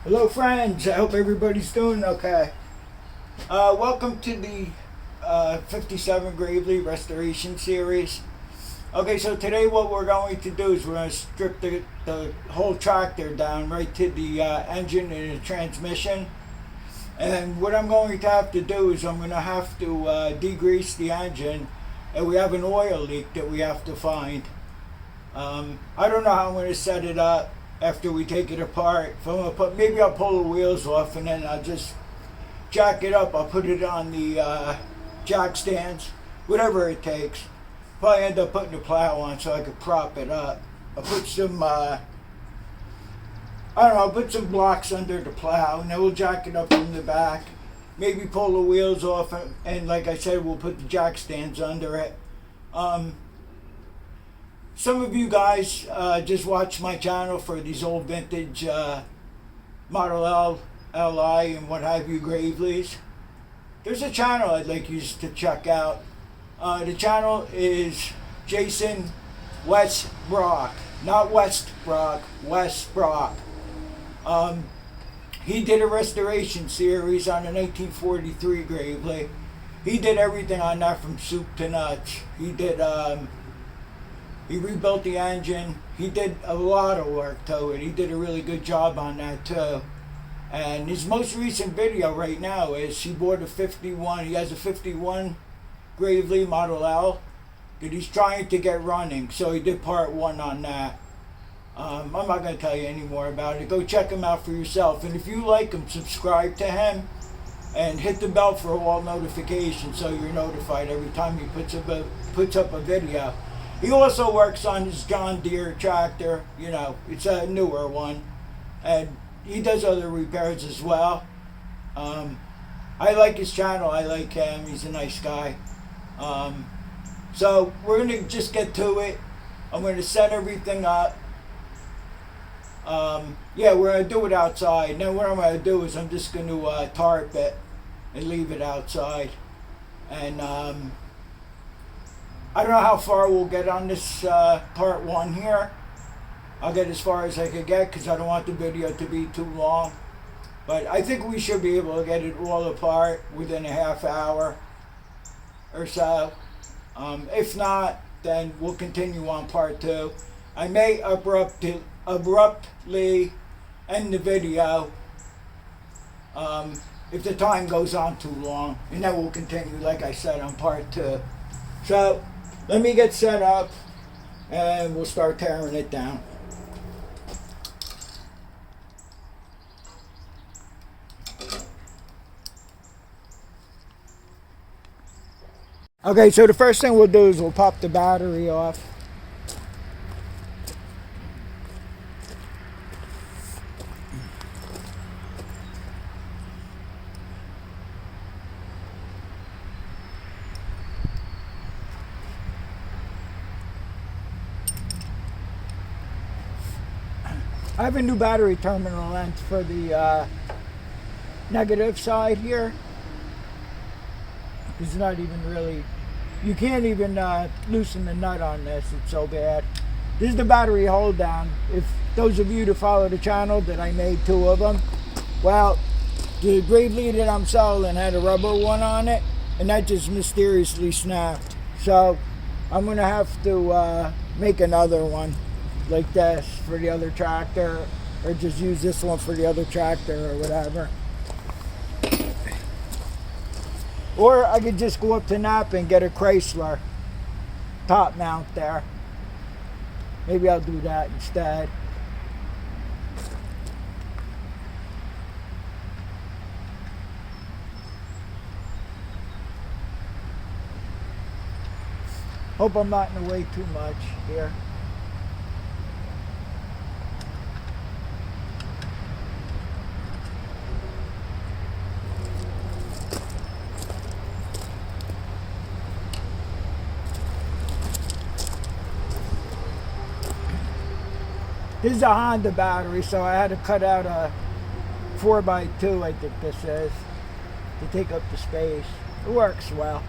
Hello friends, I hope everybody's doing okay. Welcome to the 57 Gravely Restoration Series. Okay, so today what we're going to do is we're going to strip the whole tractor down right to the engine and the transmission. And what I'm going to have to do is I'm going to have to degrease the engine, and we have an oil leak that we have to find. I don't know how I'm going to set it up after we take it apart. If I'm gonna maybe I'll pull the wheels off and then I'll just jack it up. I'll put it on the jack stands, whatever it takes. Probably end up putting the plow on so I could prop it up. I'll put some, I don't know, I'll put some blocks under the plow and then we'll jack it up from the back. Maybe pull the wheels off and like I said, we'll put the jack stands under it. Some of you guys just watch my channel for these old vintage Model L, Li, and what have you Graveleys. There's a channel I'd like you to check out. The channel is Jason Westbrook, not Westbrook, Westbrook. He did a restoration series on a 1943 Gravely. He did everything on that from soup to nuts. He did. He rebuilt the engine. He did a lot of work to it. He did a really good job on that too. And his most recent video right now is he bought a 51. He has a 51 Gravely Model L that he's trying to get running. So he did part 1 on that. I'm not going to tell you any more about it. Go check him out for yourself. And if you like him, subscribe to him and hit the bell for all notifications so you're notified every time he puts up a video. He also works on his John Deere tractor, you know, it's a newer one, and he does other repairs as well. I like his channel, I like him, he's a nice guy. So we're going to just get to it. I'm going to set everything up. Yeah, we're going to do it outside. Now what I'm going to do is I'm just going to tarp it and leave it outside. And I don't know how far we'll get on this part 1 here. I'll get as far as I can get because I don't want the video to be too long. But I think we should be able to get it all apart within a half hour or so. If not, then we'll continue on part 2. I may abruptly end the video if the time goes on too long. And then we'll continue, like I said, on part 2. So let me get set up and we'll start tearing it down. Okay, so the first thing we'll do is we'll pop the battery off. I have a new battery terminal length for the negative side here. It's not even really, you can't even loosen the nut on this, it's so bad. This is the battery hold down. If those of you that follow the channel that I made 2 of them, well, the Gravely that I'm selling had a rubber one on it and that just mysteriously snapped. So I'm gonna have to make another one like this for the other tractor, or just use this one for the other tractor or whatever. Or I could just go up to Napa and get a Chrysler top mount there. Maybe I'll do that instead. Hope I'm not in the way too much here. This is a Honda battery, so I had to cut out a 4x2, I think this is, to take up the space. It works well.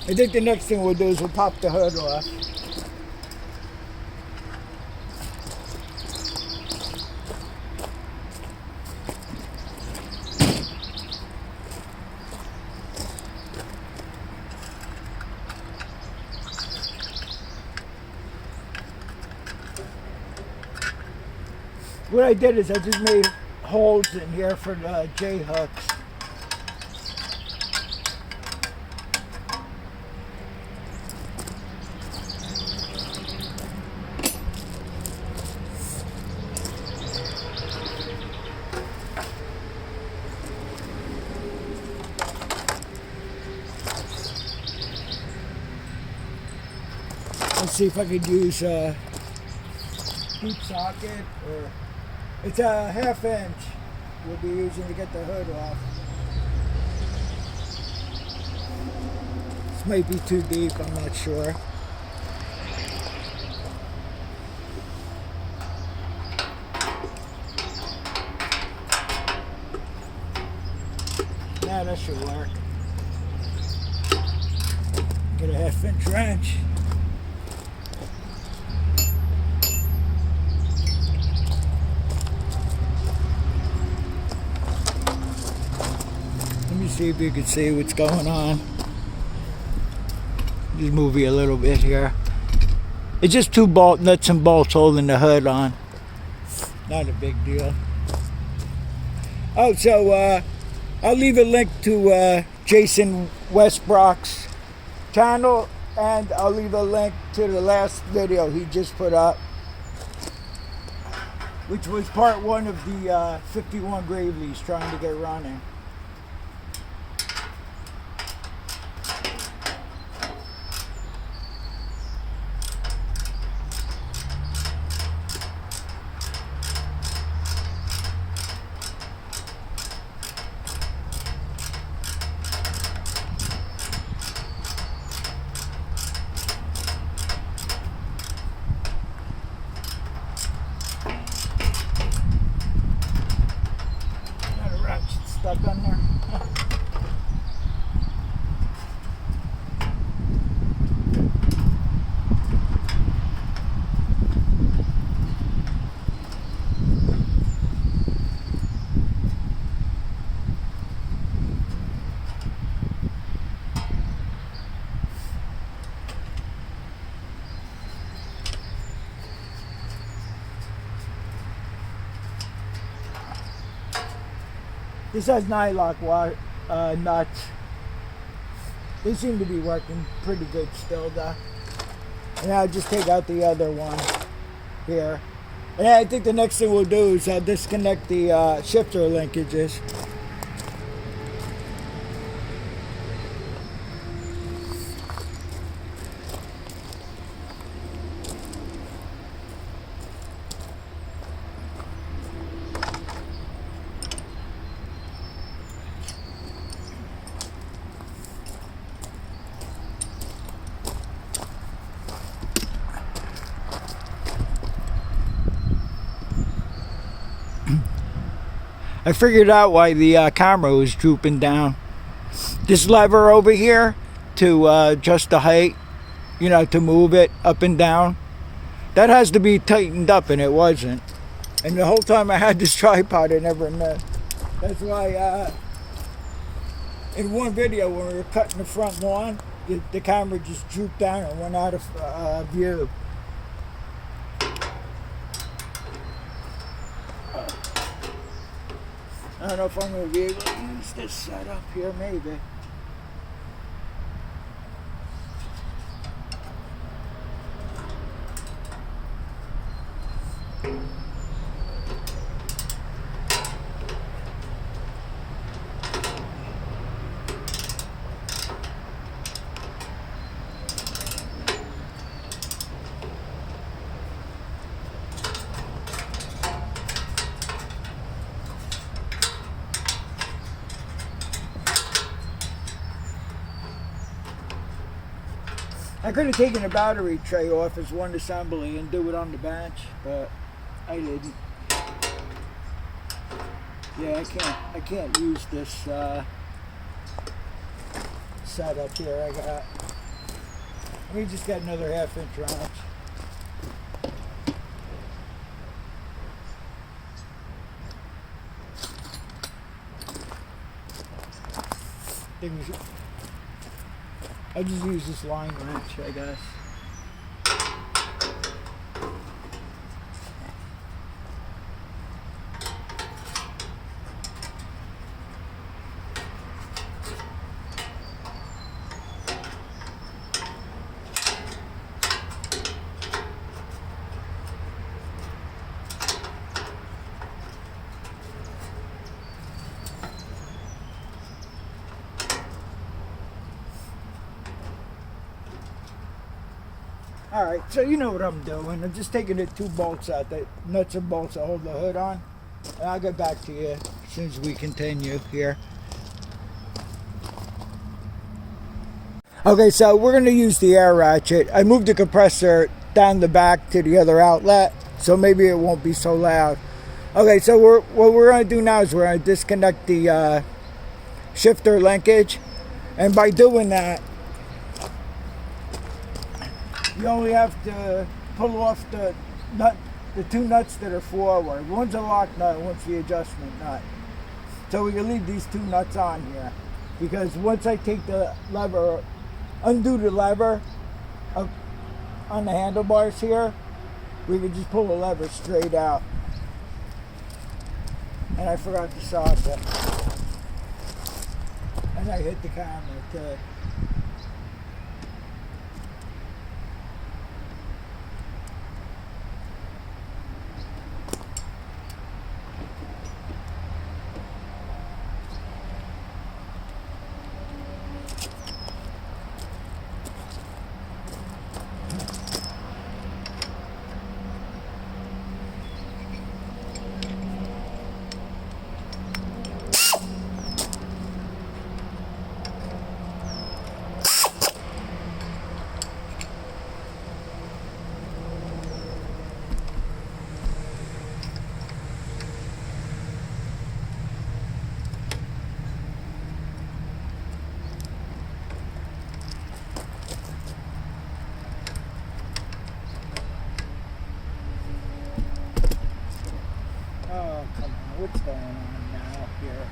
I think the next thing we'll do is we'll pop the hood off. What I did is I just made holes in here for the J-hooks. Let's see if I could use a deep socket, or it's a 1/2 inch we'll be using to get the hood off. This might be too deep, I'm not sure. Yeah, that should work. Get a 1/2 inch wrench. Let me see if you can see what's going on. Just move you a little bit here. It's just 2 bolt nuts and bolts holding the hood on. Not a big deal. Oh, so I'll leave a link to Jason Westbrook's channel, and I'll leave a link to the last video he just put up, which was part 1 of the 51 Gravely's trying to get running. Stuck on there. This has nylock nuts. They seem to be working pretty good still though. And I'll just take out the other one here. And I think the next thing we'll do is disconnect the shifter linkages. I figured out why the camera was drooping down. This lever over here to adjust the height, you know, to move it up and down, that has to be tightened up, and it wasn't. And the whole time I had this tripod, I never missed. That's why in one video when we were cutting the front lawn, the camera just drooped down and went out of view. I don't know if I'm going to be able to use this setup here, maybe. I could have taken the battery tray off as one assembly and do it on the bench, but I didn't. Yeah, I can't use this setup here I got. We just got another 1/2 inch wrench. I just use this line wrench, I guess. Alright, so you know what I'm doing. I'm just taking the 2 bolts out, the nuts and bolts that hold the hood on. And I'll get back to you as soon as we continue here. Okay, so we're going to use the air ratchet. I moved the compressor down the back to the other outlet, so maybe it won't be so loud. Okay, so what we're going to do now is we're going to disconnect the shifter linkage. And by doing that, you only have to pull off the 2 nuts that are forward. One's a lock nut, one's the adjustment nut. So we can leave these 2 nuts on here, because once I take the lever, undo the lever up on the handlebars here, we can just pull the lever straight out. And I forgot the socket. And I hit the camera too. Oh, come on. What's going on now here?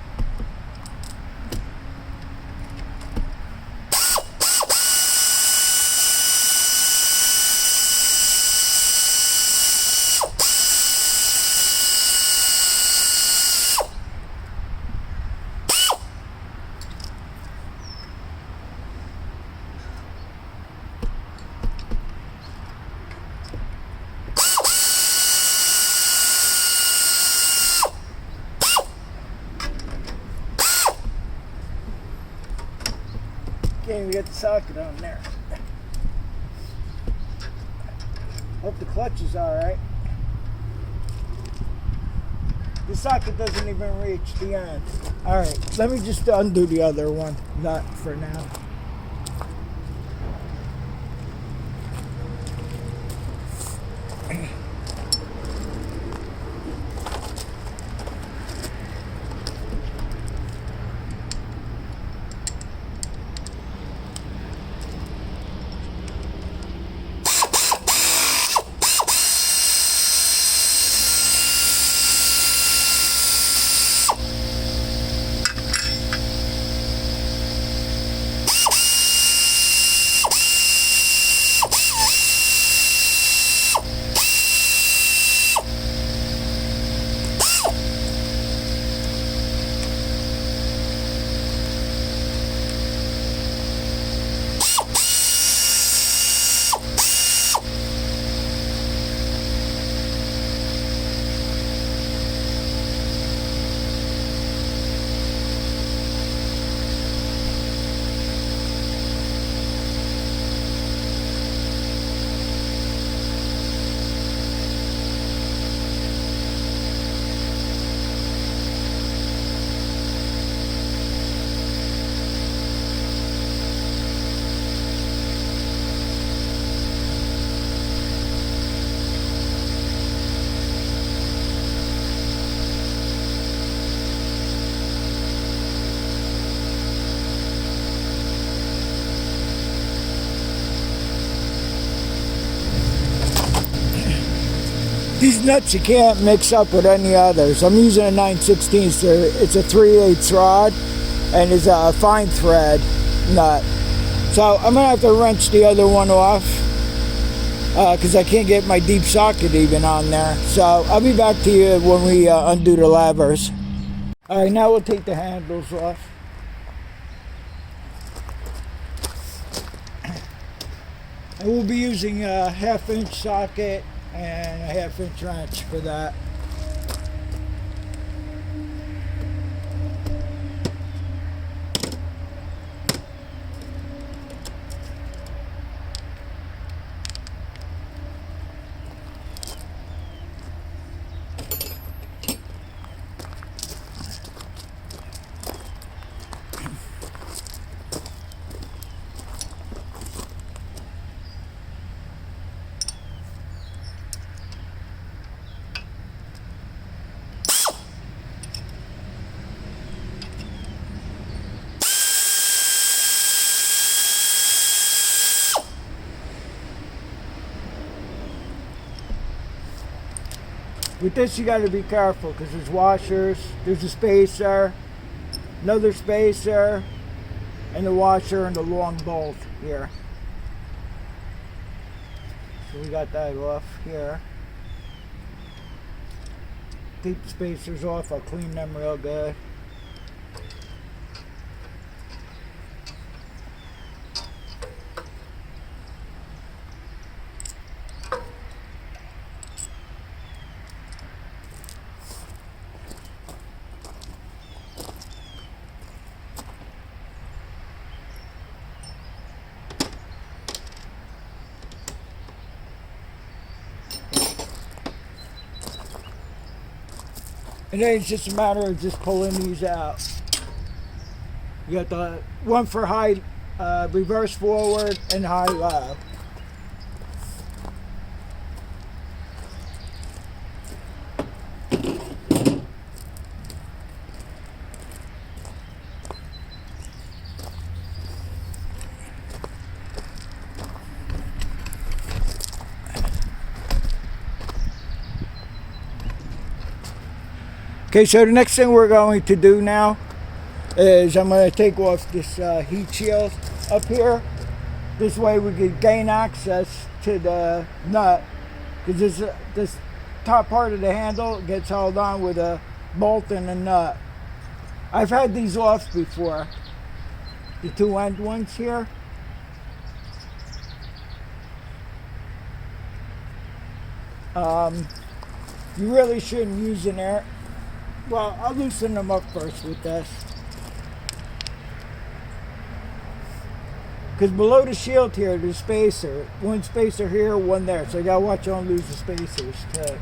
Can't even get the socket on there. Hope the clutch is alright. The socket doesn't even reach the end. Alright, let me just undo the other one. Not for now. These nuts you can't mix up with any others. I'm using a 9/16, so it's a 3/8 rod, and it's a fine thread nut. So I'm gonna have to wrench the other one off because I can't get my deep socket even on there. So I'll be back to you when we undo the levers. All right, now we'll take the handles off. And we'll be using a 1/2-inch socket and a 1/2-inch wrench for that. With this you got to be careful because there's washers, there's a spacer, another spacer, and the washer and the long bolt here. So we got that off here. Take the spacers off, I'll clean them real good. And then it's just a matter of just pulling these out. You got the one for high, reverse forward and high low. Okay, so the next thing we're going to do now is I'm going to take off this heat shield up here. This way we can gain access to the nut, because this top part of the handle gets held on with a bolt and a nut. I've had these off before, the two end ones here. You really shouldn't use an air. Well, I'll loosen them up first with this. Because below the shield here, there's spacer. One spacer here, one there. So you gotta watch on lose the spacers too.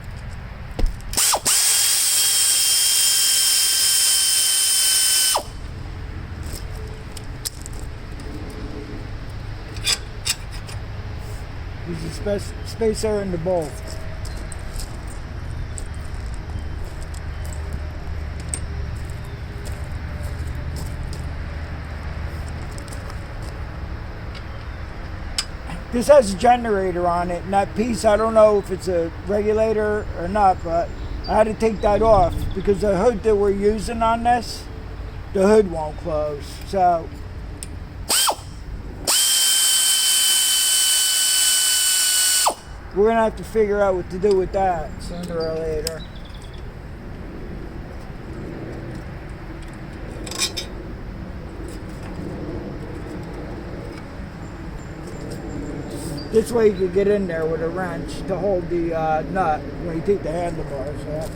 There's a spacer in the bolt. This has a generator on it, and that piece, I don't know if it's a regulator or not, but I had to take that off because the hood that we're using on this, the hood won't close. So we're gonna have to figure out what to do with that sooner or later. This way you can get in there with a wrench to hold the nut when you take the handlebars off.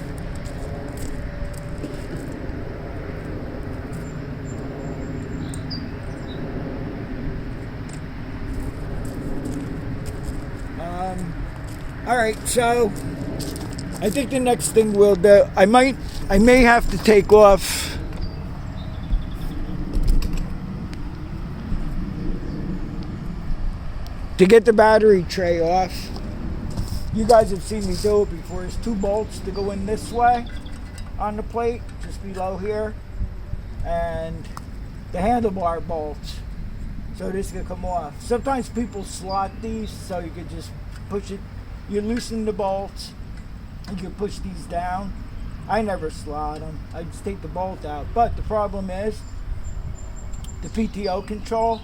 Alright, so I think the next thing we'll do, I may have to take off to get the battery tray off. You guys have seen me do it before. There's two bolts to go in this way on the plate, just below here, and the handlebar bolts. So this can come off. Sometimes people slot these so you can just push it. You loosen the bolts, You can push these down. I never slot them. I just take the bolt out. But the problem is the PTO control.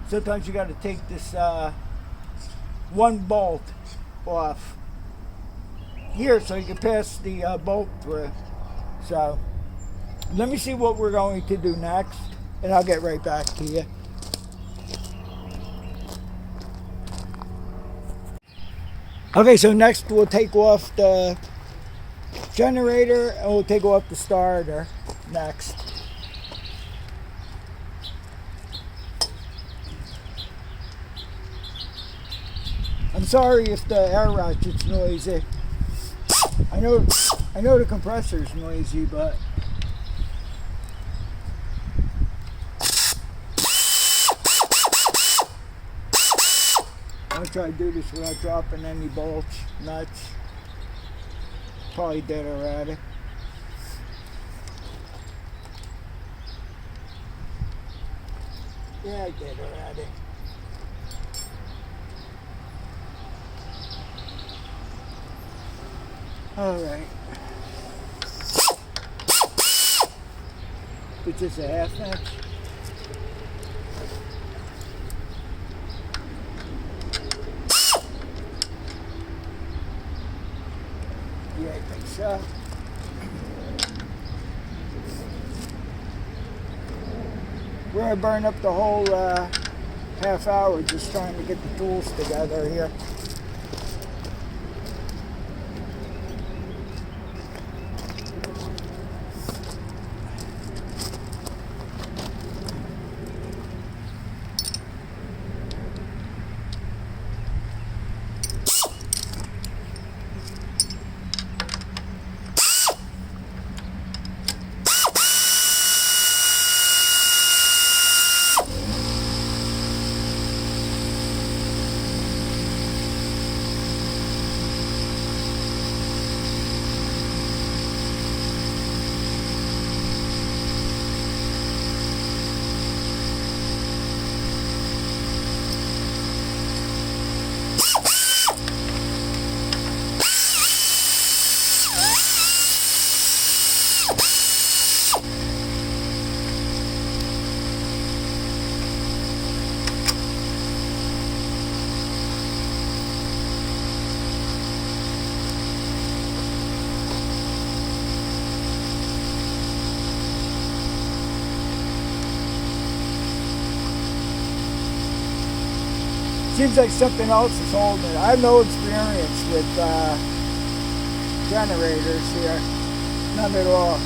Sometimes you got to take this one bolt off here so you can pass the bolt through. So let me see what we're going to do next, and I'll get right back to you. Okay, so next we'll take off the generator and we'll take off the starter next. I'm sorry if the air ratchet's noisy. I know the compressor's noisy, but I'll try to do this without dropping any bolts, nuts. Probably dead already. Yeah, I did already. Alright. It's just a half inch. Yeah, I think so. We're going to burn up the whole half hour just trying to get the tools together here. Seems like something else is holding it. I have no experience with generators here. None at all.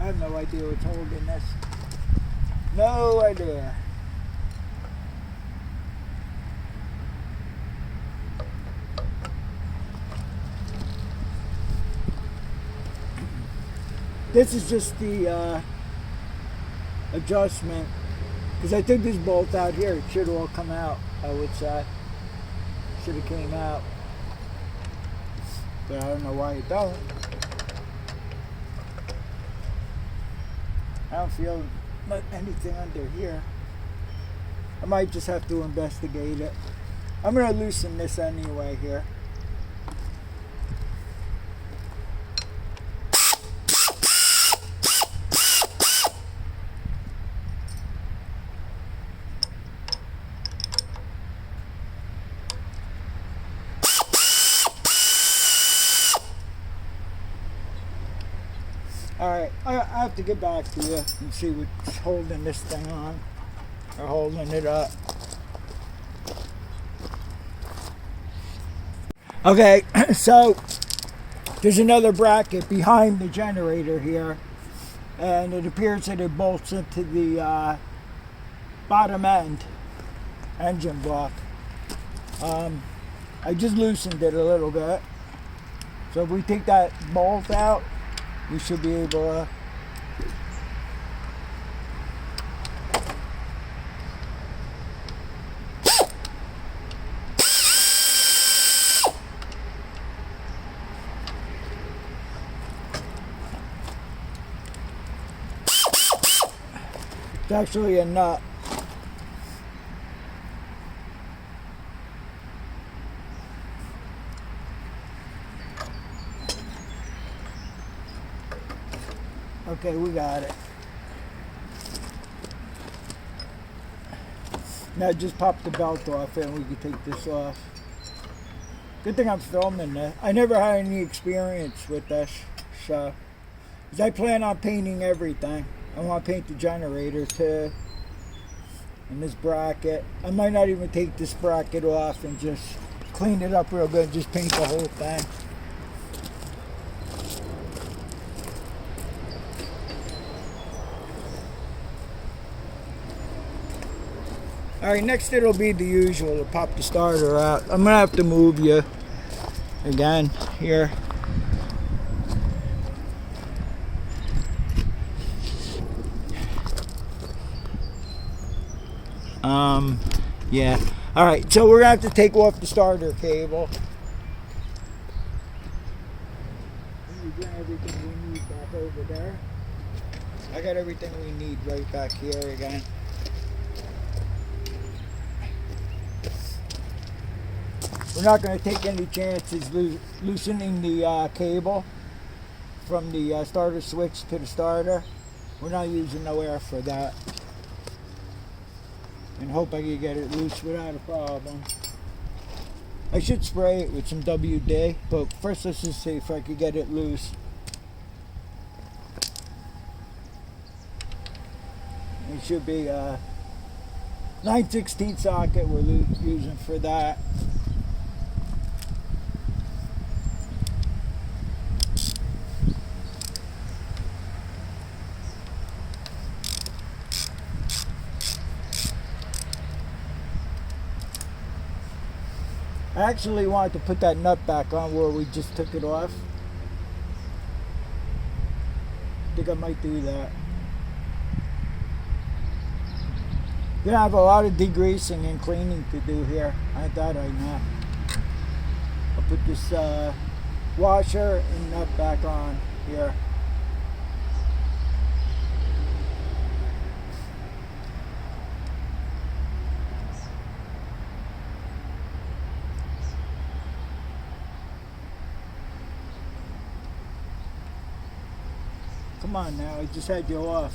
I have no idea what's holding this. No idea. This is just the adjustment, because I took this bolt out here. It should all come out, I would say. Should have came out, but I don't know why it don't. I don't feel anything under here. I might just have to investigate it. I'm going to loosen this anyway here. Alright, I have to get back to you and see what's holding this thing on, or holding it up. Okay, so there's another bracket behind the generator here, and it appears that it bolts into the bottom end engine block. I just loosened it a little bit, so if we take that bolt out, we should be able to it's actually a nut. Okay, we got it. Now just pop the belt off and we can take this off. Good thing I'm filming this. I never had any experience with this, so 'cause I plan on painting everything. I want to paint the generator too, and this bracket. I might not even take this bracket off and just clean it up real good, just paint the whole thing. Alright, next it'll be the usual to pop the starter out. I'm gonna have to move you again here. Yeah. Alright, so we're gonna have to take off the starter cable. And we bring everything we need back over there. I got everything we need right back here again. We're not going to take any chances loosening the cable from the starter switch to the starter. We're not using no air for that. And hope I can get it loose without a problem. I should spray it with some WD, but first let's just see if I can get it loose. It should be a 9/16 socket we're using for that. I actually wanted to put that nut back on where we just took it off. I think I might do that. Gonna have a lot of degreasing and cleaning to do here. I thought I know. I'll put this washer and nut back on here. Come on now, I just had you off.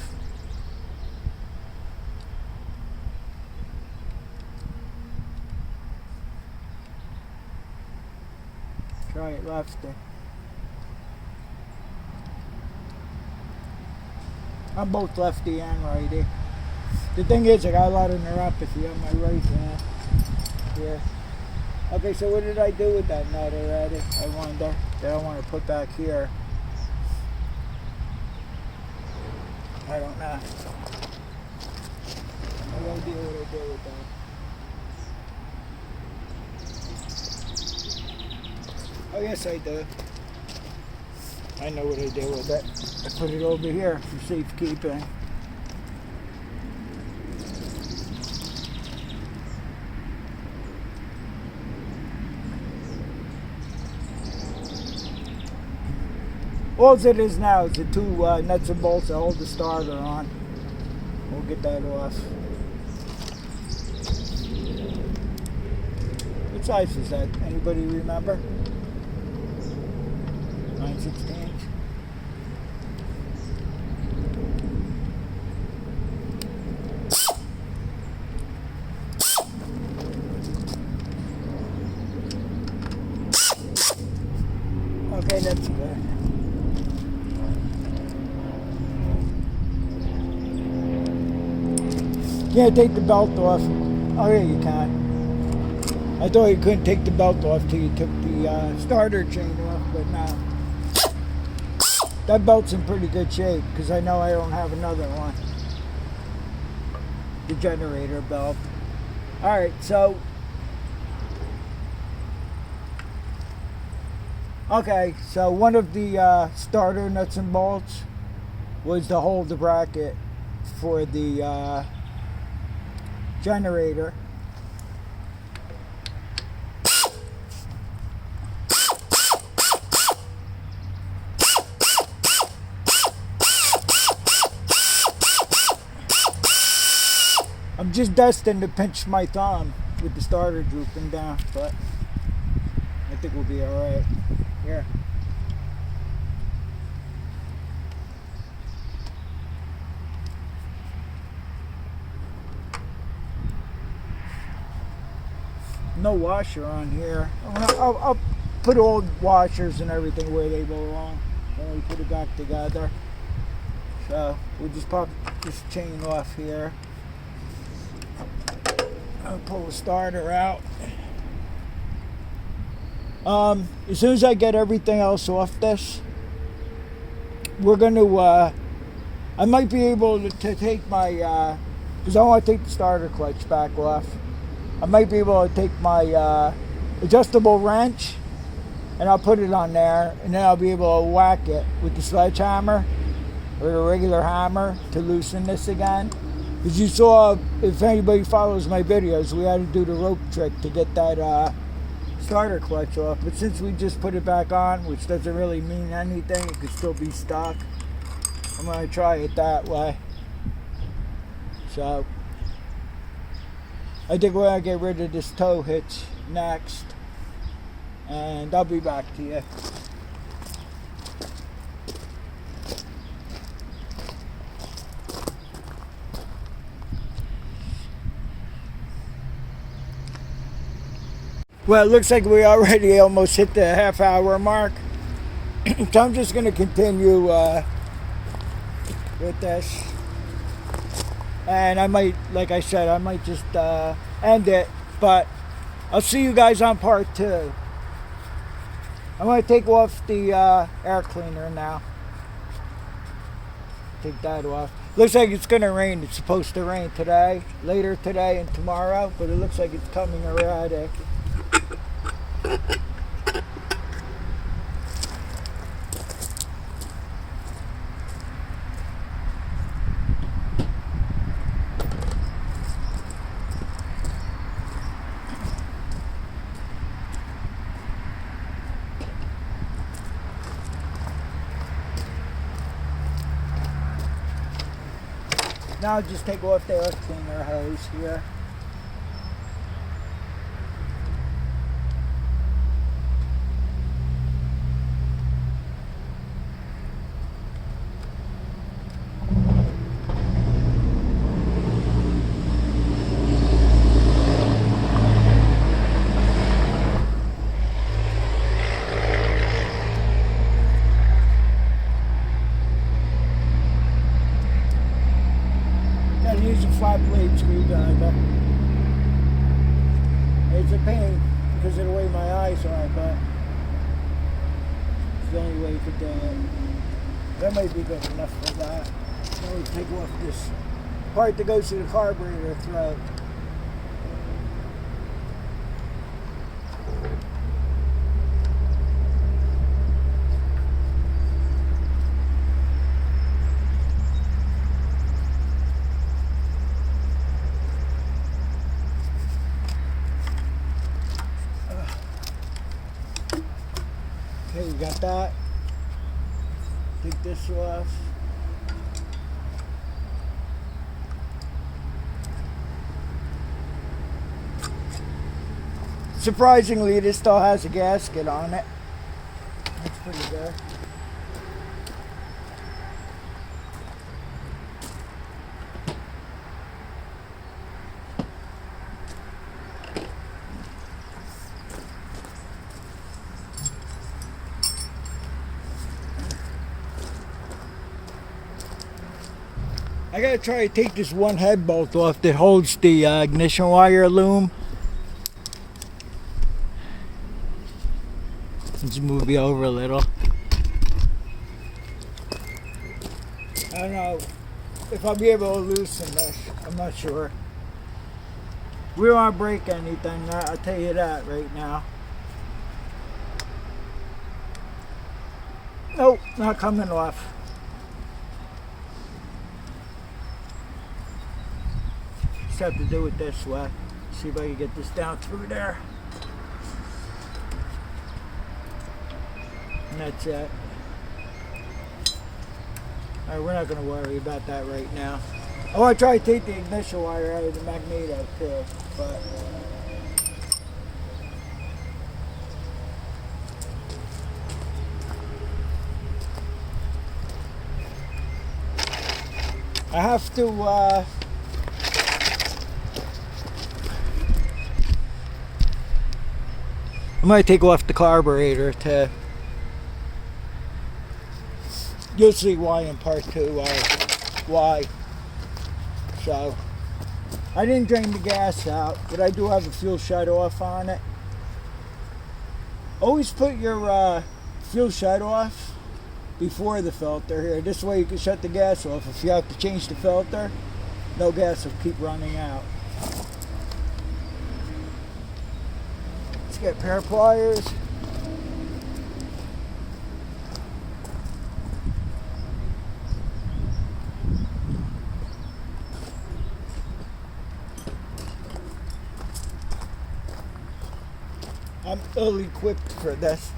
Try it lefty. I'm both lefty and righty. The thing is, I got a lot of neuropathy on my right hand here. Okay, so what did I do with that nut already? I wonder. That I want to put back here. I don't know. I have no idea what I did with that. Oh yes, I do. I know what I did with it. I put it over here for safekeeping. All it is now is the two nuts and bolts that hold the starter on. We'll get that off. What size is that? Anybody remember? 9/16. Okay, that's good. Can't take the belt off. Oh yeah, you can. I thought you couldn't take the belt off till you took the starter chain off, but no. That belt's in pretty good shape because I know I don't have another one. The generator belt. Alright, so okay, so one of the starter nuts and bolts was to hold the bracket for the generator. I'm just destined to pinch my thumb with the starter drooping down, but I think we'll be alright. Here. No washer on here. I'll put old washers and everything where they belong when we put it back together. So we'll just pop this chain off here. I'll pull the starter out. As soon as I get everything else off this, we're gonna I might be able to take my because I want to take the starter clutch back off. I might be able to take my adjustable wrench and I'll put it on there, and then I'll be able to whack it with the sledgehammer or the regular hammer to loosen this again. As you saw, if anybody follows my videos, we had to do the rope trick to get that starter clutch off. But since we just put it back on, which doesn't really mean anything, it could still be stuck. I'm going to try it that way. So, I think we're going to get rid of this tow hitch next. And I'll be back to you. Well, it looks like we already almost hit the half-hour mark. So I'm just going to continue with this. And I might, like I said, I might just end it. But I'll see you guys on part 2. I'm going to take off the air cleaner now. Take that off. Looks like it's going to rain. It's supposed to rain today, later today and tomorrow. But it looks like it's coming erratic. Now I'll just take off the air cleaner hose here. Use a flat blade screwdriver. It's a pain because of the way my eyes are, but it's the only way to do it. That might be good enough for that. Now we take off this part that goes to the carburetor throat. Okay, we got that. Take this off. Surprisingly, this still has a gasket on it. That's pretty good. I gotta try to take this one head bolt off that holds the ignition wire loom. Let's move you over a little. I don't know if I'll be able to loosen this. I'm not sure. We don't want to break anything, I'll tell you that right now. Nope, not coming off. Just have to do it this way. See if I can get this down through there. And that's it. Alright, we're not going to worry about that right now. I want to try to take the ignition wire out of the magneto too, but I have to I'm going to take off the carburetor to, you'll see why in part 2, why. So, I didn't drain the gas out, but I do have a fuel shut off on it. Always put your fuel shut off before the filter here. This way you can shut the gas off. If you have to change the filter, no gas will keep running out. Let's get a pair of pliers. I'm ill equipped for this.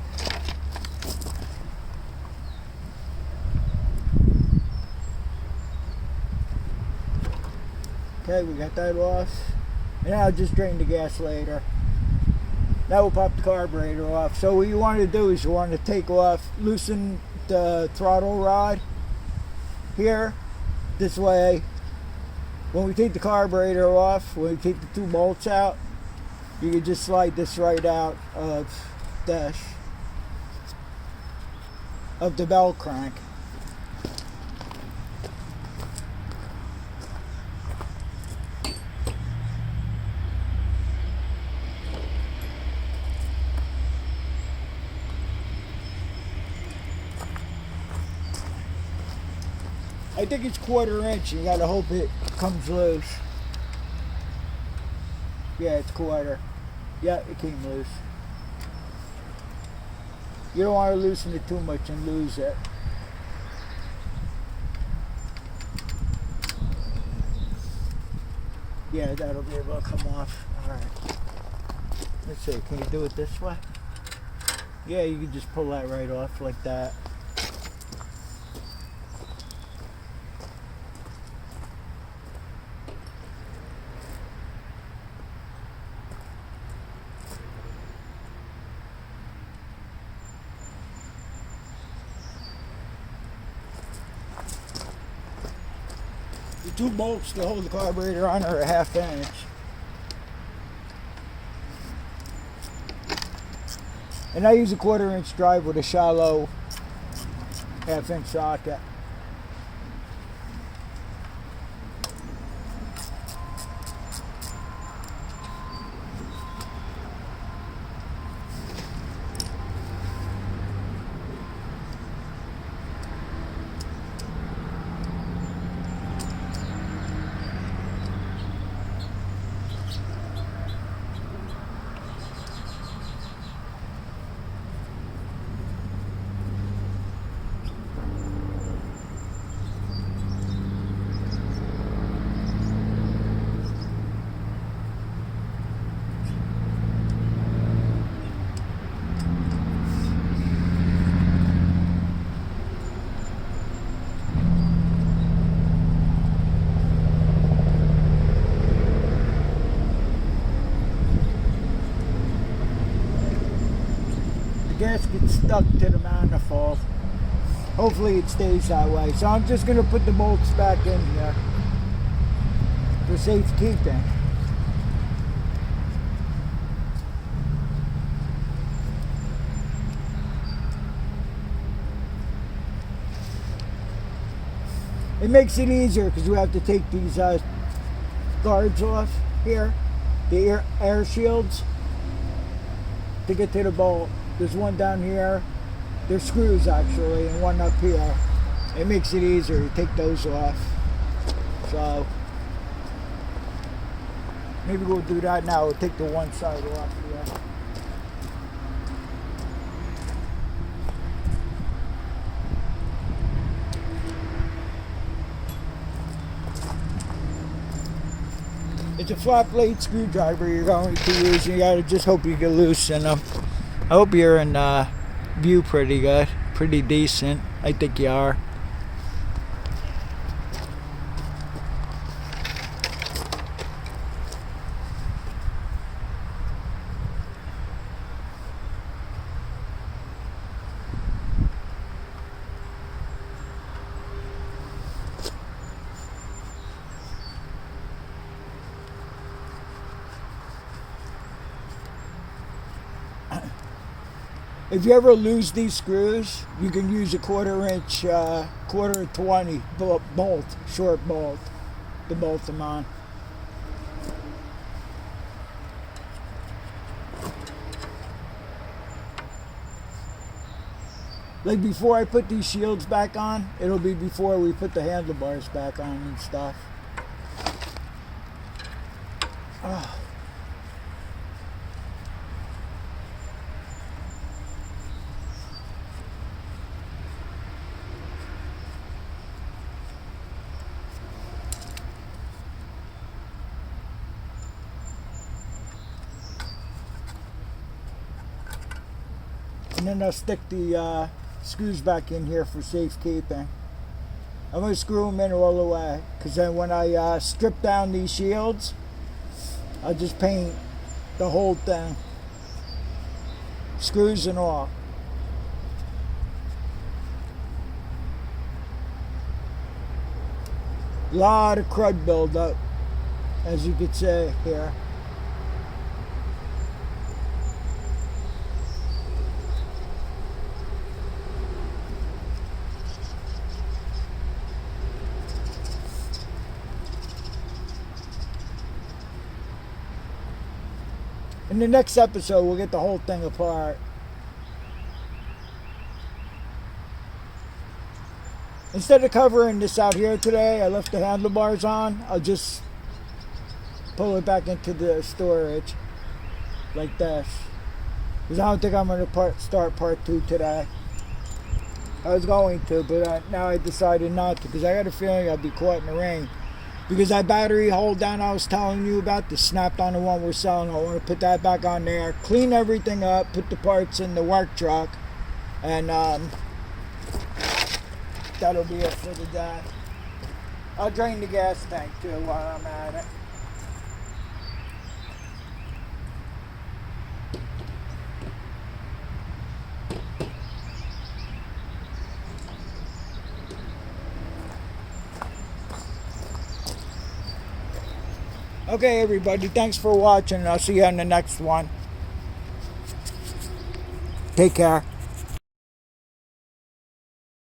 Okay, we got that off. And I'll just drain the gas later. That will pop the carburetor off. So what you want to do is you want to take off, loosen the throttle rod here. This way, when we take the carburetor off, when we take the 2 bolts out, you can just slide this right out of the bell crank. I think it's 1/4 inch. You gotta hope it comes loose. Yeah, it's 1/4. Yeah, it came loose. You don't want to loosen it too much and lose it. Yeah, that'll be able to come off. Alright. Let's see, can you do it this way? Yeah, you can just pull that right off like that. The 2 bolts to hold the carburetor on are a 1/2 inch. And I use a 1/4 inch drive with a shallow 1/2 inch socket. Gas gets stuck to the manifold. Hopefully it stays that way. So I'm just going to put the bolts back in here for safekeeping. It makes it easier because we have to take these guards off here, the air shields, to get to the bolt. There's one down here. There's screws actually, and one up here. It makes it easier to take those off. So maybe we'll do that now. We'll take the one side off here. It's a flat blade screwdriver you're going to use. You gotta just hope you get loosen them. I hope you're in view pretty good, pretty decent. I think you are. If you ever lose these screws, you can use a 1/4 inch, 1/4 bolt, short bolt, to bolt them on. Like before I put these shields back on, it'll be before we put the handlebars back on and stuff. Oh. And then I'll stick the screws back in here for safekeeping. I'm going to screw them in all the way, because then when I strip down these shields, I'll just paint the whole thing, screws and all. A lot of crud buildup, as you could see here. In the next episode, we'll get the whole thing apart. Instead of covering this out here today, I left the handlebars on. I'll just pull it back into the storage like this. Because I don't think I'm going to start part 2 today. I was going to, but now I decided not to, because I got a feeling I'll be caught in the rain. Because that battery hold down I was telling you about, the snapped on the one we're selling, I want to put that back on there, clean everything up, put the parts in the work truck, and that'll be it for the day. I'll drain the gas tank too while I'm at it. Okay, everybody, thanks for watching. I'll see you on the next one. Take care.